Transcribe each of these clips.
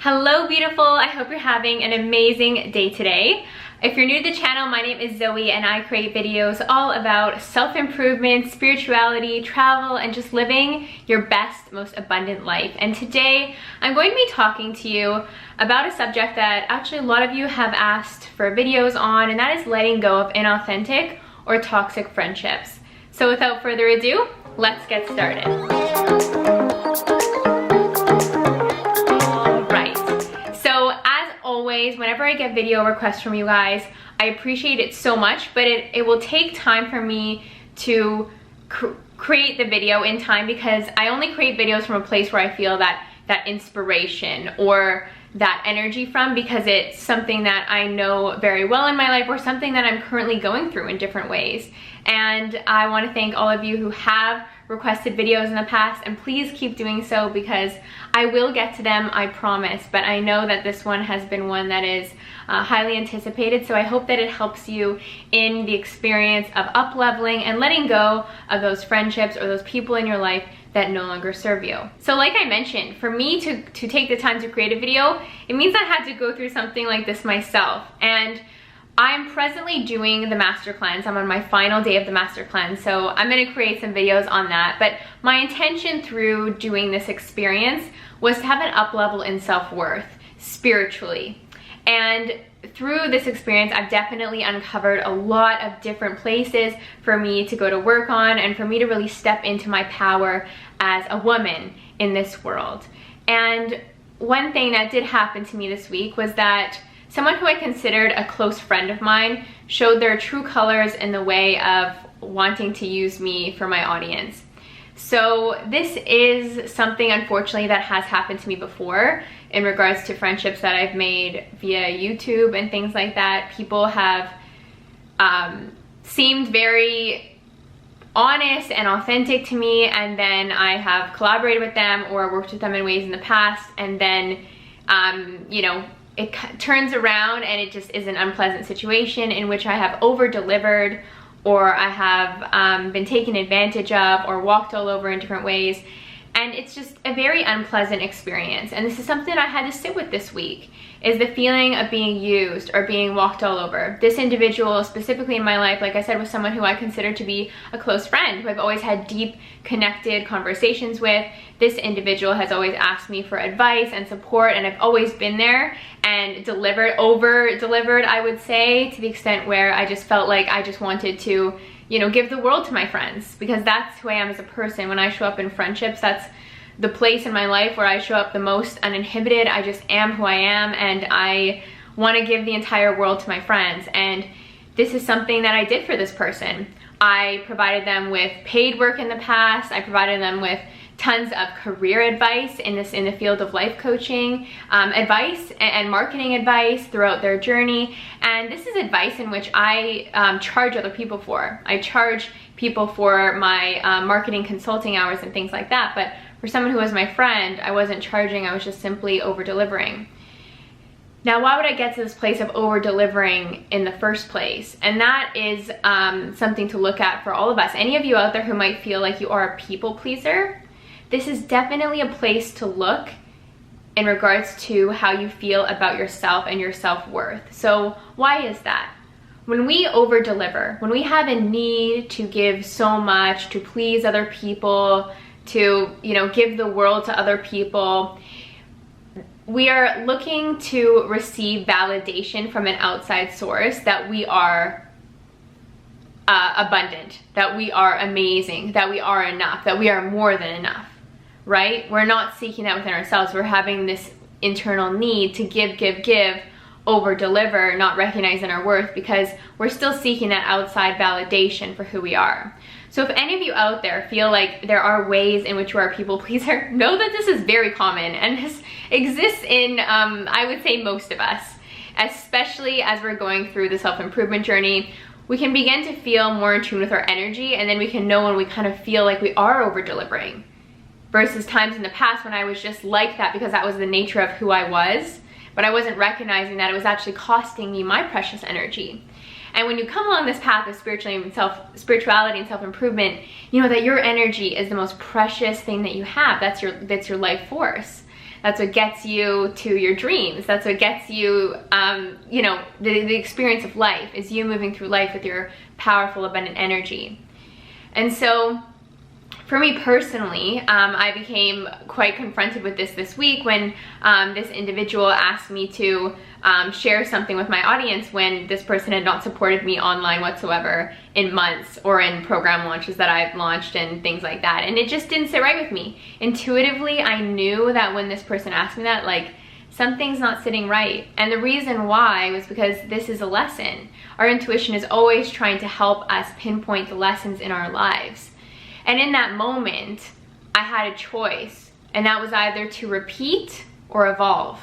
Hello beautiful, I hope you're having an amazing day today. If you're new to the channel, my name is Zoe and I create videos all about self-improvement, spirituality, travel, and just living your best, most abundant life. And today I'm going to be talking to you about a subject that actually a lot of you have asked for videos on, and that is letting go of inauthentic or toxic friendships. So without further ado, let's get started. Always, whenever I get video requests from you guys, I appreciate it so much, but it will take time for me to create the video in time, because I only create videos from a place where I feel that inspiration or that energy from, because it's something that I know very well in my life or something that I'm currently going through in different ways. And I want to thank all of you who have requested videos in the past, and please keep doing so because I will get to them, I promise. But I know that this one has been one that is highly anticipated, so I hope that it helps you in the experience of up-leveling and letting go of those friendships or those people in your life that no longer serve you. So like I mentioned, for me to take the time to create a video, it means I had to go through something like this myself. And I'm presently doing the master cleanse. I'm on my final day of the master cleanse, so I'm gonna create some videos on that. But my intention through doing this experience was to have an up level in self-worth spiritually. And through this experience, I've definitely uncovered a lot of different places for me to go to work on and for me to really step into my power as a woman in this world. And one thing that did happen to me this week was that someone who I considered a close friend of mine showed their true colors in the way of wanting to use me for my audience. So this is something, unfortunately, that has happened to me before in regards to friendships that I've made via YouTube and things like that. People have seemed very honest and authentic to me, and then I have collaborated with them or worked with them in ways in the past, and then you know, it turns around and it just is an unpleasant situation in which I have over-delivered, or I have been taken advantage of or walked all over in different ways. And it's just a very unpleasant experience. And this is something I had to sit with this week, is the feeling of being used or being walked all over. This individual specifically in my life, like I said, was someone who I consider to be a close friend, who I've always had deep, connected conversations with. This individual has always asked me for advice and support, and I've always been there and over-delivered, I would say, to the extent where I just felt like I just wanted to, you know, give the world to my friends, because that's who I am as a person. When I show up in friendships, that's the place in my life where I show up the most uninhibited. I just am who I am, and I want to give the entire world to my friends. And this is something that I did for this person. I provided them with paid work in the past. I provided them with tons of career advice in the field of life coaching, advice and marketing advice throughout their journey. And this is advice in which I charge other people for. I charge people for my marketing consulting hours and things like that. But for someone who was my friend, I wasn't charging, I was just simply over-delivering. Now, why would I get to this place of over-delivering in the first place? And that is something to look at for all of us. Any of you out there who might feel like you are a people pleaser, this is definitely a place to look in regards to how you feel about yourself and your self-worth. So why is that? When we over-deliver, when we have a need to give so much, to please other people, to, you know, give the world to other people, we are looking to receive validation from an outside source that we are abundant, that we are amazing, that we are enough, that we are more than enough, right? We're not seeking that within ourselves. We're having this internal need to give, over-deliver, not recognizing our worth, because we're still seeking that outside validation for who we are. So if any of you out there feel like there are ways in which you are a people pleaser, know that this is very common, and this exists in, I would say, most of us, especially as we're going through the self-improvement journey. We can begin to feel more in tune with our energy, and then we can know when we kind of feel like we are over-delivering, versus times in the past when I was just like that because that was the nature of who I was, but I wasn't recognizing that it was actually costing me my precious energy. And when you come along this path of spirituality and self-improvement, you know that your energy is the most precious thing that you have. That's your life force. That's what gets you to your dreams. That's what gets you, you know, the experience of life is you moving through life with your powerful, abundant energy. And so for me personally, I became quite confronted with this week when this individual asked me to share something with my audience when this person had not supported me online whatsoever in months, or in program launches that I've launched and things like that. And it just didn't sit right with me. Intuitively, I knew that when this person asked me that, like, something's not sitting right. And the reason why was because this is a lesson. Our intuition is always trying to help us pinpoint the lessons in our lives. And in that moment, I had a choice, and that was either to repeat or evolve.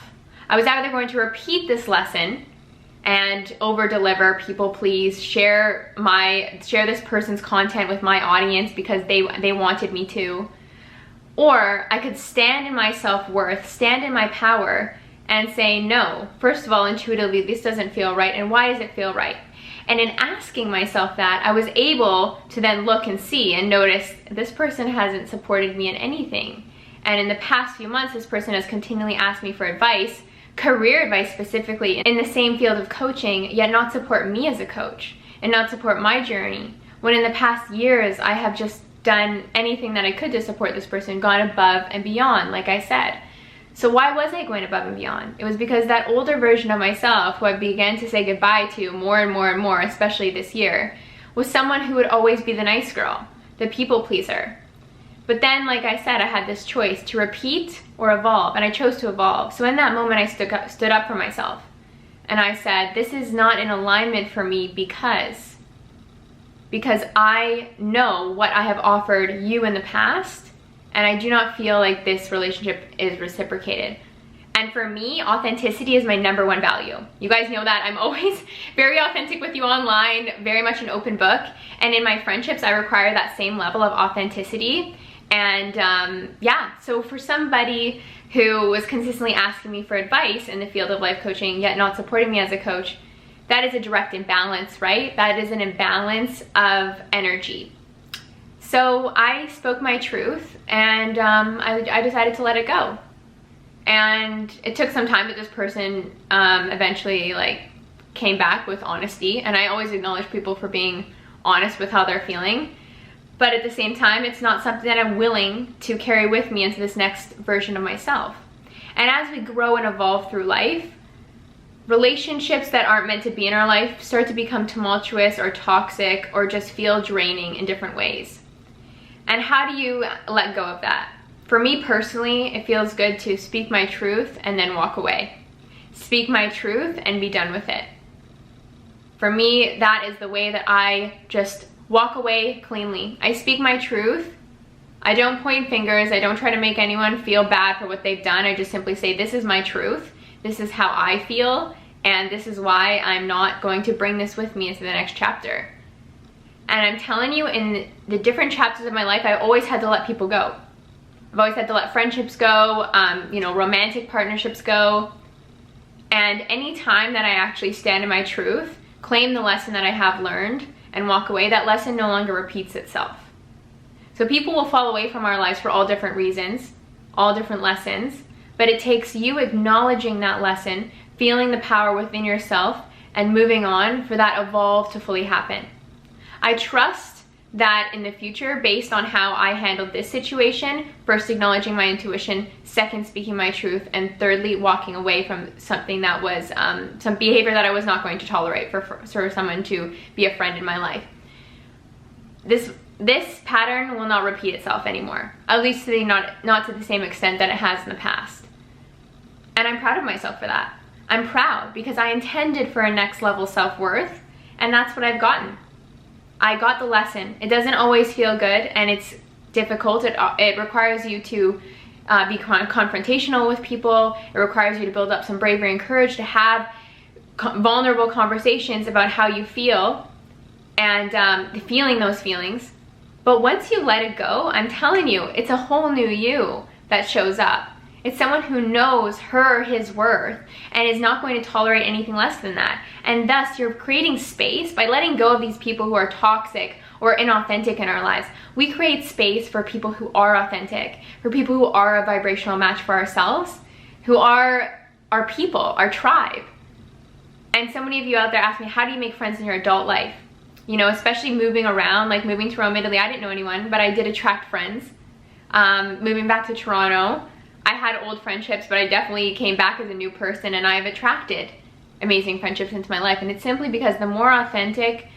I was either going to repeat this lesson and over-deliver, people please, share this person's content with my audience because they wanted me to, or I could stand in my self-worth, stand in my power, and say, no, first of all, intuitively, this doesn't feel right, and why does it feel right? And in asking myself that, I was able to then look and see and notice this person hasn't supported me in anything. And in the past few months, this person has continually asked me for advice, career advice specifically, in the same field of coaching, yet not support me as a coach and not support my journey. When in the past years, I have just done anything that I could to support this person, gone above and beyond, like I said. So why was I going above and beyond? It was because that older version of myself, who I began to say goodbye to more and more and more, especially this year, was someone who would always be the nice girl, the people pleaser. But then, like I said, I had this choice to repeat or evolve, and I chose to evolve. So in that moment, I stood up for myself. And I said, this is not in alignment for me because I know what I have offered you in the past, and I do not feel like this relationship is reciprocated. And for me, authenticity is my #1 value. You guys know that. I'm always very authentic with you online, very much an open book. And in my friendships, I require that same level of authenticity. And yeah, so for somebody who was consistently asking me for advice in the field of life coaching, yet not supporting me as a coach, that is a direct imbalance, right? That is an imbalance of energy. So I spoke my truth, and I decided to let it go. And it took some time, but this person eventually came back with honesty. And I always acknowledge people for being honest with how they're feeling. But at the same time, it's not something that I'm willing to carry with me into this next version of myself. And as we grow and evolve through life, relationships that aren't meant to be in our life start to become tumultuous or toxic or just feel draining in different ways. And how do you let go of that? For me personally, it feels good to speak my truth and then walk away. Speak my truth and be done with it. For me, that is the way that I just walk away cleanly. I speak my truth. I don't point fingers. I don't try to make anyone feel bad for what they've done. I just simply say, this is my truth. This is how I feel. And this is why I'm not going to bring this with me into the next chapter. And I'm telling you, in the different chapters of my life, I always had to let people go. I've always had to let friendships go, romantic partnerships go. And any time that I actually stand in my truth, claim the lesson that I have learned, and walk away, that lesson no longer repeats itself. So people will fall away from our lives for all different reasons, all different lessons, but it takes you acknowledging that lesson, feeling the power within yourself, and moving on for that evolve to fully happen. I trust that in the future, based on how I handled this situation, first acknowledging my intuition, second speaking my truth, and thirdly walking away from something that was some behavior that I was not going to tolerate for someone to be a friend in my life. This pattern will not repeat itself anymore, at least not to the same extent that it has in the past. And I'm proud of myself for that. I'm proud because I intended for a next level self-worth, and that's what I've gotten. I got the lesson. It doesn't always feel good, and it's difficult. It requires you to be confrontational with people. It requires you to build up some bravery and courage to have vulnerable conversations about how you feel and feeling those feelings. But once you let it go, I'm telling you, it's a whole new you that shows up. It's someone who knows her or his worth and is not going to tolerate anything less than that. And thus, you're creating space by letting go of these people who are toxic or inauthentic in our lives. We create space for people who are authentic, for people who are a vibrational match for ourselves, who are our people, our tribe. And so many of you out there ask me, how do you make friends in your adult life? You know, especially moving around, like moving to Rome, Italy, I didn't know anyone, but I did attract friends. Moving back to Toronto, I had old friendships, but I definitely came back as a new person, and I've attracted amazing friendships into my life. And it's simply because the more authentic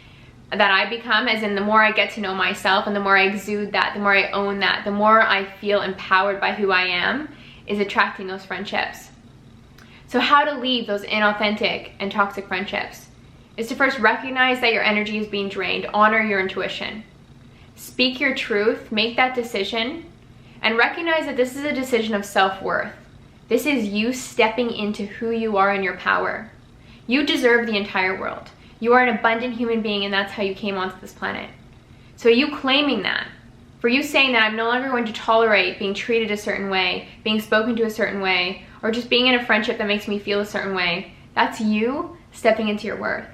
that I become, as in the more I get to know myself and the more I exude that, the more I own that, the more I feel empowered by who I am, is attracting those friendships. So how to leave those inauthentic and toxic friendships is to first recognize that your energy is being drained, honor your intuition, speak your truth, make that decision, and recognize that this is a decision of self-worth. This is you stepping into who you are and your power. You deserve the entire world. You are an abundant human being, and that's how you came onto this planet. So you claiming that, for you saying that I'm no longer going to tolerate being treated a certain way, being spoken to a certain way, or just being in a friendship that makes me feel a certain way, that's you stepping into your worth.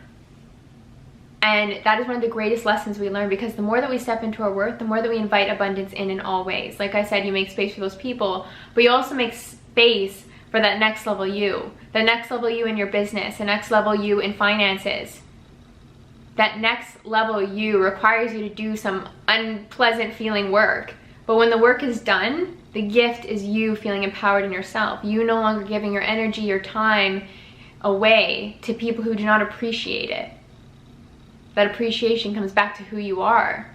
And that is one of the greatest lessons we learn, because the more that we step into our worth, the more that we invite abundance in all ways. Like I said, you make space for those people, but you also make space for that next level you, the next level you in your business, the next level you in finances. That next level you requires you to do some unpleasant feeling work. But when the work is done, the gift is you feeling empowered in yourself. You no longer giving your energy, your time away to people who do not appreciate it. That appreciation comes back to who you are.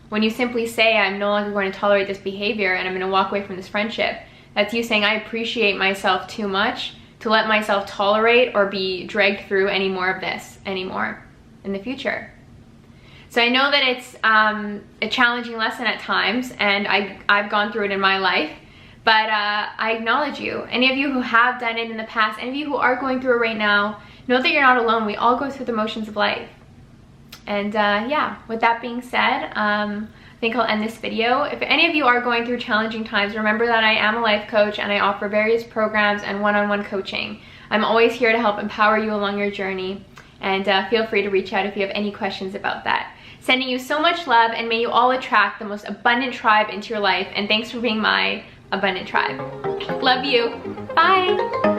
When you simply say, I'm no longer going to tolerate this behavior and I'm going to walk away from this friendship, that's you saying, I appreciate myself too much to let myself tolerate or be dragged through any more of this anymore in the future. So I know that it's a challenging lesson at times, and I've gone through it in my life, but I acknowledge you. Any of you who have done it in the past, any of you who are going through it right now, know that you're not alone. We all go through the motions of life. And yeah, with that being said, I think I'll end this video. If any of you are going through challenging times, remember that I am a life coach and I offer various programs and one-on-one coaching. I'm always here to help empower you along your journey, and feel free to reach out if you have any questions about that. Sending you so much love, and may you all attract the most abundant tribe into your life, and thanks for being my abundant tribe. Love you. Bye.